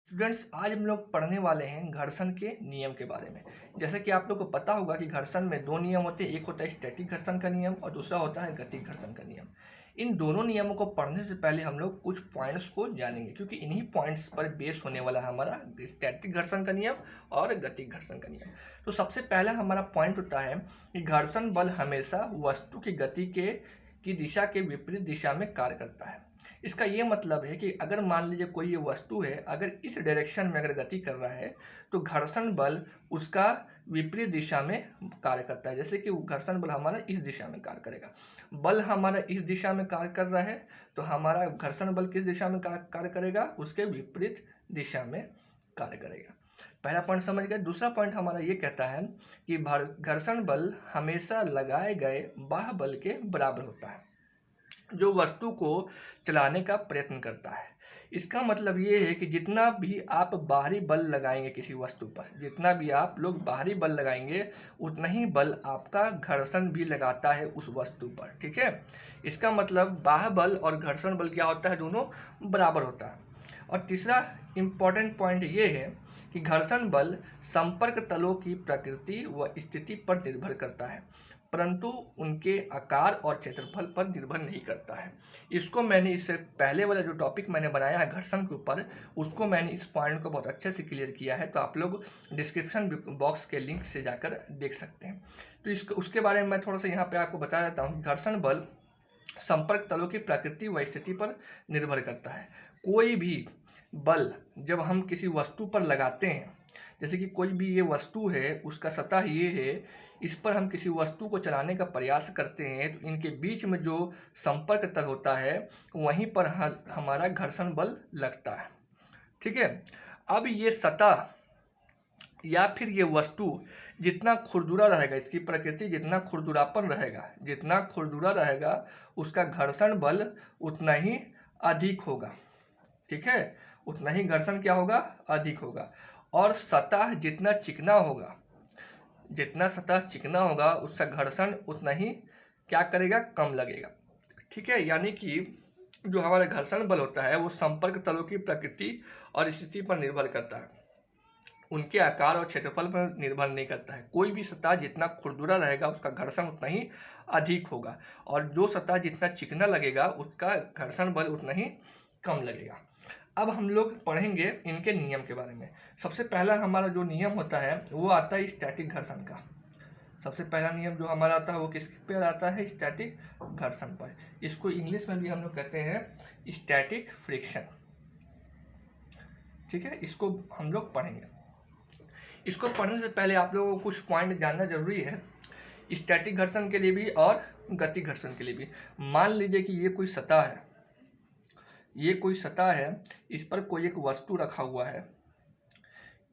Students, आज हम लोग पढ़ने वाले हैं घर्षण के नियम के बारे में। जैसे कि आप लोग को पता होगा कि घर्षण में दो नियम होते हैं, एक होता है स्टैटिक घर्षण का नियम और दूसरा होता है गतिक घर्षण का नियम। इन दोनों नियमों को पढ़ने से पहले हम लोग कुछ पॉइंट्स को जानेंगे, क्योंकि इन्हीं पॉइंट्स पर बेस होने वाला है हमारा स्टैटिक घर्षण का नियम और गतिक घर्षण का नियम। तो सबसे पहला हमारा पॉइंट होता है कि घर्षण बल हमेशा वस्तु की गति की दिशा के विपरीत दिशा में कार्य करता है। इसका ये मतलब है कि अगर मान लीजिए कोई ये वस्तु है, अगर इस डायरेक्शन में अगर गति कर रहा है तो घर्षण बल उसका विपरीत दिशा में कार्य करता है। जैसे कि घर्षण बल हमारा इस दिशा में कार्य करेगा, बल हमारा इस दिशा में कार्य कर रहा है तो हमारा घर्षण बल किस दिशा में कार्य करेगा, उसके विपरीत दिशा में कार्य करेगा। पहला पॉइंट समझ गए। दूसरा पॉइंट हमारा ये कहता है कि घर्षण बल हमेशा लगाए गए बाह्य बल के बराबर होता है जो वस्तु को चलाने का प्रयत्न करता है। इसका मतलब ये है कि जितना भी आप बाहरी बल लगाएंगे किसी वस्तु पर, जितना भी आप लोग बाहरी बल लगाएंगे उतना ही बल आपका घर्षण भी लगाता है उस वस्तु पर। ठीक है, इसका मतलब बाह्य बल और घर्षण बल क्या होता है, दोनों बराबर होता है। और तीसरा इम्पॉर्टेंट पॉइंट ये है कि घर्षण बल संपर्क तलों की प्रकृति व स्थिति पर निर्भर करता है, परंतु उनके आकार और क्षेत्रफल पर निर्भर नहीं करता है। इसको मैंने इससे पहले वाला जो टॉपिक मैंने बनाया है घर्षण के ऊपर, उसको मैंने इस पॉइंट को बहुत अच्छे से क्लियर किया है, तो आप लोग डिस्क्रिप्शन बॉक्स के लिंक से जाकर देख सकते हैं। तो उसके बारे में मैं थोड़ा सा यहाँ पे आपको बता देता हूँ। घर्षण बल संपर्क तलों की प्रकृति व स्थिति पर निर्भर करता है। कोई भी बल जब हम किसी वस्तु पर लगाते हैं, जैसे कि कोई भी ये वस्तु है, उसका सतह ये है, इस पर हम किसी वस्तु को चलाने का प्रयास करते हैं तो इनके बीच में जो संपर्क तल होता है वहीं पर हमारा घर्षण बल लगता है। ठीक है, अब ये सतह या फिर ये वस्तु जितना खुरदुरा रहेगा, इसकी प्रकृति जितना खुरदुरापन रहेगा, जितना खुरदुरा रहेगा उसका घर्षण बल उतना ही अधिक होगा। ठीक है, उतना ही घर्षण क्या होगा, अधिक होगा। और सतह जितना चिकना होगा, जितना सतह चिकना होगा उसका घर्षण उतना ही क्या करेगा, कम लगेगा। ठीक है, यानी कि जो हमारा घर्षण बल होता है वो संपर्क तलों की प्रकृति और स्थिति पर निर्भर करता है, उनके आकार और क्षेत्रफल पर निर्भर नहीं करता है। कोई भी सतह जितना खुरदुरा रहेगा उसका घर्षण उतना ही अधिक होगा, और जो सतह जितना चिकना लगेगा उसका घर्षण बल उतना ही कम लगेगा। अब हम लोग पढ़ेंगे इनके नियम के बारे में। सबसे पहला हमारा जो नियम होता है वो आता है स्टैटिक घर्षण का। सबसे पहला नियम जो हमारा आता है वो किस पर आता है, स्टैटिक घर्षण पर। इसको इंग्लिश में भी हम लोग कहते हैं स्टैटिक फ्रिक्शन। ठीक है, इसको हम लोग पढ़ेंगे। इसको पढ़ने से पहले आप लोगों को कुछ पॉइंट जानना जरूरी है, स्टैटिक घर्षण के लिए भी और गतिक घर्षण के लिए भी। मान लीजिए कि ये कोई सतह है, ये कोई सतह है, इस पर कोई एक वस्तु रखा हुआ है,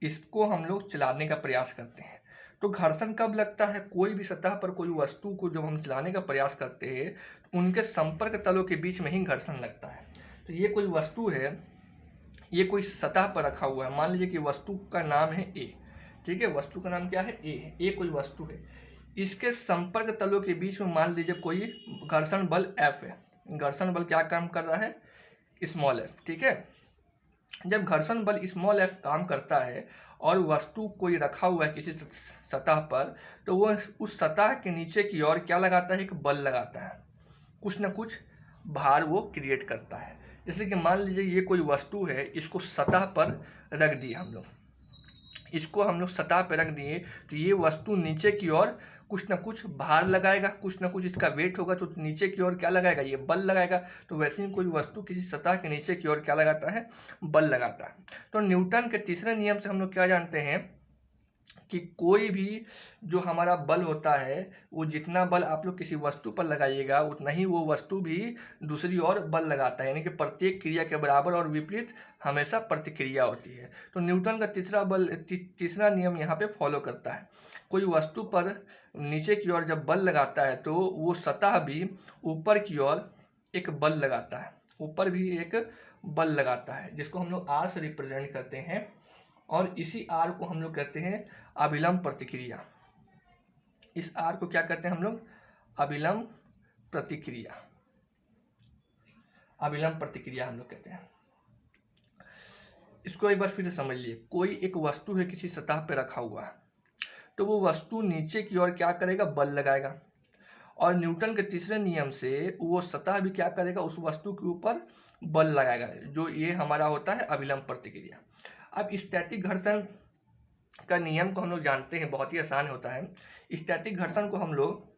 इसको हम लोग चलाने का प्रयास करते हैं तो घर्षण कब लगता है, कोई भी सतह पर कोई वस्तु को जब हम चलाने का प्रयास करते हैं तो उनके संपर्क तलों के बीच में ही घर्षण लगता है। तो ये कोई वस्तु है, ये कोई सतह पर रखा हुआ है, मान लीजिए कि वस्तु का नाम है ए। ठीक है, वस्तु का नाम क्या है, ए। ए कोई वस्तु है, इसके संपर्क तलों के बीच में मान लीजिए कोई घर्षण बल एफ है। घर्षण बल क्या काम कर रहा है, स्मॉल एफ। ठीक है, जब घर्षण बल स्मॉल एफ काम करता है और वस्तु कोई रखा हुआ है किसी सतह पर, तो वो उस सतह के नीचे की ओर क्या लगाता है, एक बल लगाता है, कुछ ना कुछ भार वो क्रिएट करता है। जैसे कि मान लीजिए ये कोई वस्तु है, इसको सतह पर रख दिए हम लोग, इसको हम लोग सतह पर रख दिए तो ये वस्तु नीचे की ओर कुछ ना कुछ भार लगाएगा, कुछ ना कुछ इसका वेट होगा, तो नीचे की ओर क्या लगाएगा, ये बल लगाएगा। तो वैसे ही कोई वस्तु किसी सतह के नीचे की ओर क्या लगाता है, बल लगाता है। तो न्यूटन के तीसरे नियम से हम लोग क्या जानते हैं कि कोई भी जो हमारा बल होता है वो जितना बल आप लोग किसी वस्तु पर लगाइएगा उतना ही वो वस्तु भी दूसरी ओर बल लगाता है, यानी कि प्रत्येक क्रिया के बराबर और विपरीत हमेशा प्रतिक्रिया होती है। तो न्यूटन का तीसरा नियम यहाँ पे फॉलो करता है। कोई वस्तु पर नीचे की ओर जब बल लगाता है तो वो सतह भी ऊपर की ओर एक बल लगाता है, ऊपर भी एक बल लगाता है, जिसको हम लोग आर से रिप्रेजेंट करते हैं, और इसी आर को हम लोग कहते हैं अभिलंब प्रतिक्रिया। इस आर को क्या कहते हैं हम लोग, अभिलंब प्रतिक्रिया। अभिलंब प्रतिक्रिया हम लोग कहते हैं। इसको एक बार फिर से समझ लिए। कोई एक वस्तु है किसी सतह पे रखा हुआ है, तो वो वस्तु नीचे की ओर क्या करेगा, बल लगाएगा, और न्यूटन के तीसरे नियम से वो सतह भी क्या करेगा, उस वस्तु के ऊपर बल लगाएगा, जो ये हमारा होता है अभिलंब प्रतिक्रिया। अब स्टैटिक घर्षण का नियम को हम लोग जानते हैं, बहुत ही आसान होता है। स्टैटिक घर्षण को हम लोग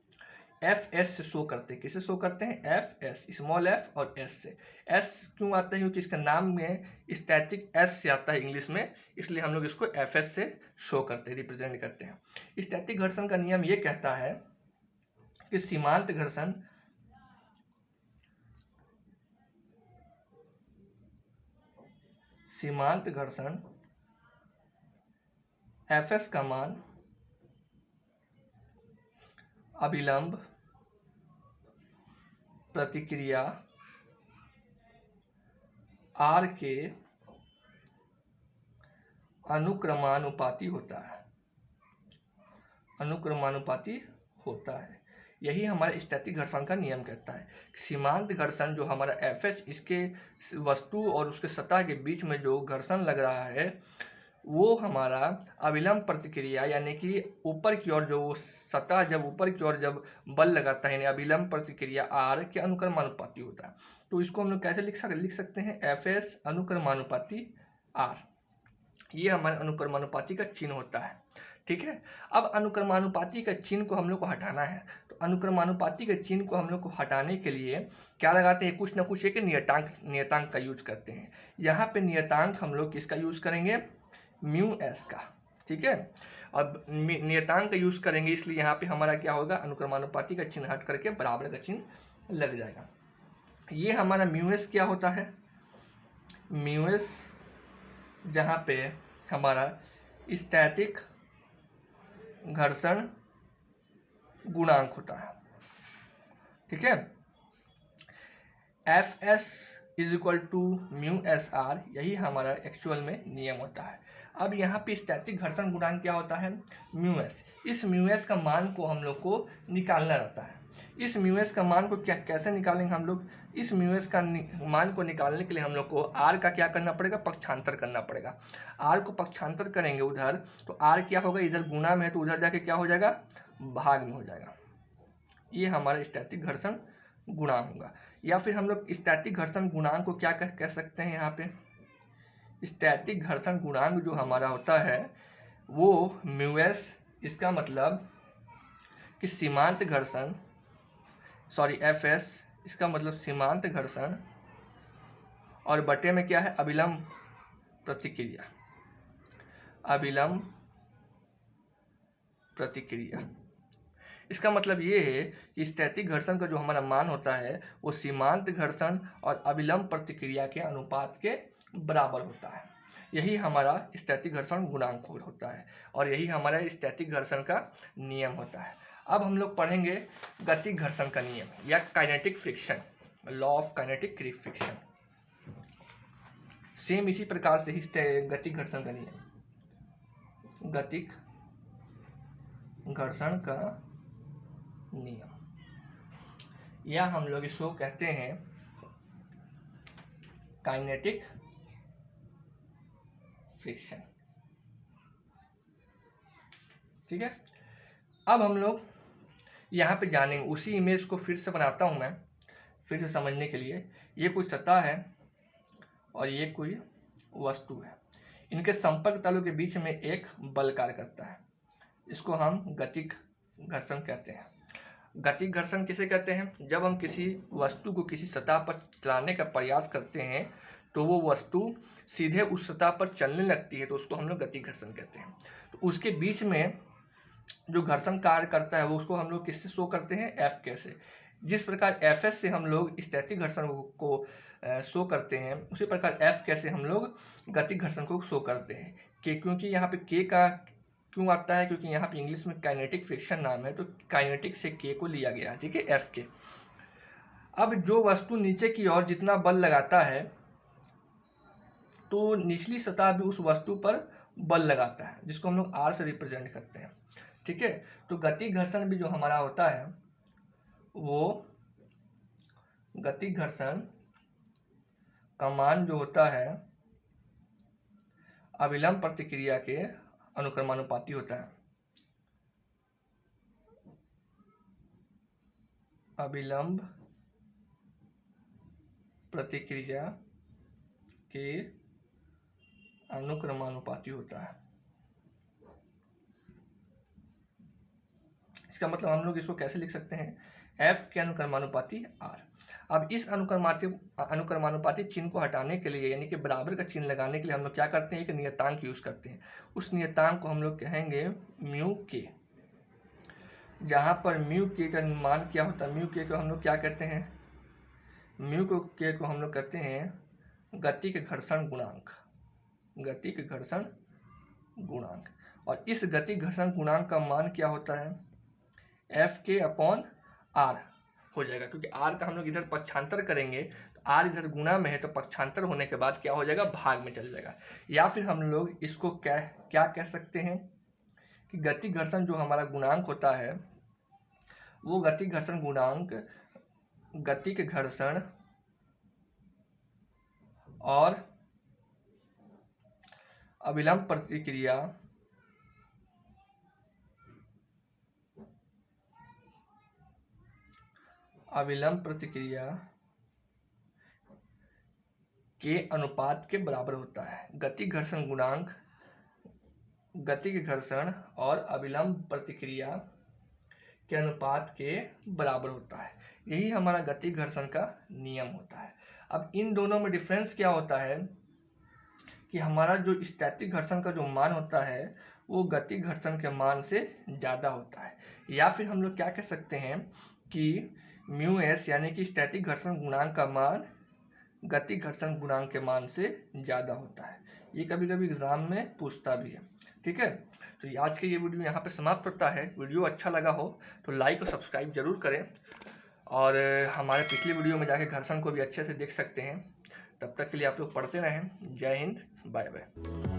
एफ एस से शो करते हैं। किसे शो करते हैं, एफ एस, स्मॉल एफ और एस से। एस क्यों आता है, क्योंकि इसका नाम में स्टैटिक एस से आता है इंग्लिश में, इसलिए हम लोग इसको एफ एस से शो करते हैं, रिप्रेजेंट करते हैं। स्टैटिक घर्षण का नियम ये कहता है कि सीमांत घर्षण एफ एस का मान अभिलंब प्रतिक्रिया आर के अनुक्रमानुपाती होता है, अनुक्रमानुपाती होता है। यही हमारा स्टैटिक घर्षण का नियम कहता है। सीमांत घर्षण जो हमारा एफ एस, इसके वस्तु और उसके सतह के बीच में जो घर्षण लग रहा है, वो हमारा अभिलंब प्रतिक्रिया, यानी कि ऊपर की ओर जो सतह जब ऊपर की ओर जब बल लगाता है, यानी अभिलंब प्रतिक्रिया आर के अनुक्रमानुपाती होता है। तो इसको हम लोग कैसे लिख सकते हैं, एफ एस अनुक्रमानुपाती आर, ये हमारे अनुक्रमानुपाती का चिन्ह होता है। ठीक है। अब अनुक्रमानुपाती का चिन्ह को हम लोग को हटाना है, तो अनुक्रमानुपाती के चिन्ह को हम लोग को हटाने के लिए क्या लगाते हैं, कुछ ना कुछ एक नियतांक का यूज करते हैं। यहाँ पे नियतांक हम लोग किसका यूज करेंगे, म्यू एस का। ठीक है। अब नियतांक का यूज करेंगे, इसलिए यहाँ पे हमारा क्या होगा, अनुक्रमानुपाती का चिन्ह हट करके बराबर का चिन्ह लग जाएगा। ये हमारा म्यू एस क्या होता है, म्यू एस जहाँ पे हमारा स्टैटिक घर्षण गुणांक होता है। ठीक है। F S is equal to mu S R, यही हमारा एक्चुअल में नियम होता है। अब यहाँ पे स्टैटिक घर्षण गुणांक क्या होता है, म्यू एस। इस म्यू एस का मान को हम लोग को निकालना रहता है। इस म्यू एस का मान को कैसे निकालेंगे हम लोग, इस म्यू एस का मान को निकालने के लिए हम लोग को आर का क्या करना पड़ेगा, पक्षांतर करना पड़ेगा। आर को पक्षांतर करेंगे उधर, तो आर क्या होगा, इधर गुणा में है तो उधर जाके क्या हो जाएगा, भाग में हो जाएगा। ये हमारा स्टैटिक घर्षण गुणांक होगा। या फिर हम लोग स्टैटिक घर्षण गुणांक को क्या कह सकते हैं, यहाँ पे स्टैटिक घर्षण गुणांक जो हमारा होता है वो म्यू एस, इसका मतलब कि सीमांत घर्षण, सॉरी एफ एस, इसका मतलब सीमांत घर्षण, और बटे में क्या है, अभिलंब प्रतिक्रिया, अभिलंब प्रतिक्रिया। इसका मतलब ये है कि स्टैटिक घर्षण का जो हमारा मान होता है वो सीमांत घर्षण और अभिलंब प्रतिक्रिया के अनुपात के बराबर होता है। यही हमारा स्टैटिक घर्षण गुणांक होता है, और यही हमारा स्टैटिक घर्षण का नियम होता है। अब हम लोग पढ़ेंगे गतिक घर्षण का नियम या kinetic friction, law of kinetic friction. Same इसी प्रकार से ही गतिक घर्षण का नियम, गतिक घर्षण का नियम, या हम लोग इसको कहते हैं काइनेटिक फ्रिक्शन। ठीक है। अब हम लोग यहाँ पे जानेंगे, उसी इमेज को फिर से बनाता हूँ मैं, फिर से समझने के लिए। ये कोई सतह है और ये कोई वस्तु है, इनके संपर्क तलों के बीच में एक बल कार्य करता है, इसको हम गतिक घर्षण कहते हैं। गतिक घर्षण किसे कहते हैं, जब हम किसी वस्तु को किसी सतह पर चलाने का प्रयास करते हैं तो वो वस्तु सीधे उस सतह पर चलने लगती है, तो उसको हम लोग गतिक घर्षण कहते हैं। तो उसके बीच में जो घर्षण कार्य करता है वो उसको हम लोग किससे शो करते हैं, एफ के से। जिस प्रकार एफ एस से हम लोग स्टैटिक घर्षण को शो करते हैं, उसी प्रकार एफ के से हम लोग गतिक घर्षण को शो करते हैं। क्योंकि यहाँ पे के का क्यों आता है, क्योंकि यहाँ पे इंग्लिश में काइनेटिक फ्रिक्शन नाम है, तो काइनेटिक से के को लिया गया है। ठीक है, एफ के। अब जो वस्तु नीचे की ओर जितना बल लगाता है तो निचली सतह भी उस वस्तु पर बल लगाता है, जिसको हम लोग आर से रिप्रेजेंट करते हैं। ठीक है। तो गतिक घर्षण भी जो हमारा होता है वो गतिक घर्षण का मान जो होता है अविलंब प्रतिक्रिया के अनुक्रमानुपाती होता है। अविलंब प्रतिक्रिया के अनुक्रमानुपाती होता है। इसका मतलब हम लोग इसको कैसे लिख सकते हैं, F के अनुक्रमानुपाती R। अब इस अनुक्रमानुपाती चिन्ह को हटाने के लिए, यानी कि बराबर का चिन्ह लगाने के लिए हम लोग क्या करते हैं, एक नियतांक यूज करते हैं। उस नियतांक को हम लोग कहेंगे म्यू के, जहाँ पर म्यू के का मान क्या होता है, म्यू के को हम लोग क्या कहते हैं, म्यू के को हम लोग कहते हैं गति के घर्षण गुणांक, गति के घर्षण गुणांक। और इस गति घर्षण गुणांक का मान क्या होता है, एफ के अपॉन आर हो जाएगा, क्योंकि आर का हम लोग इधर पक्षांतर करेंगे तो आर इधर गुणा में है तो पक्षांतर होने के बाद क्या हो जाएगा, भाग में चल जाएगा। या फिर हम लोग इसको क्या कह सकते हैं कि गति घर्षण जो हमारा गुणांक होता है, वो गति घर्षण गुणांक गति के घर्षण और अविलंब प्रतिक्रिया के अनुपात के बराबर होता है। गति घर्षण गुणांक गति के घर्षण और अविलंब प्रतिक्रिया के अनुपात के बराबर होता है। यही हमारा गति घर्षण का नियम होता है। अब इन दोनों में डिफरेंस क्या होता है कि हमारा जो स्टैटिक घर्षण का जो मान होता है वो गति घर्षण के मान से ज़्यादा होता है। या फिर हम लोग क्या कह सकते हैं कि म्यू एस यानी कि स्टैटिक घर्षण गुणांक का मान गति घर्षण गुणांक के मान से ज़्यादा होता है। ये कभी कभी एग्जाम में पूछता भी है। ठीक है, तो आज के ये वीडियो यहाँ पे समाप्त होता है। वीडियो अच्छा लगा हो तो लाइक और सब्सक्राइब जरूर करें, और हमारे पिछली वीडियो में जाके घर्षण को भी अच्छे से देख सकते हैं। तब तक के लिए आप लोग पढ़ते रहें। जय हिंद, बाय बाय।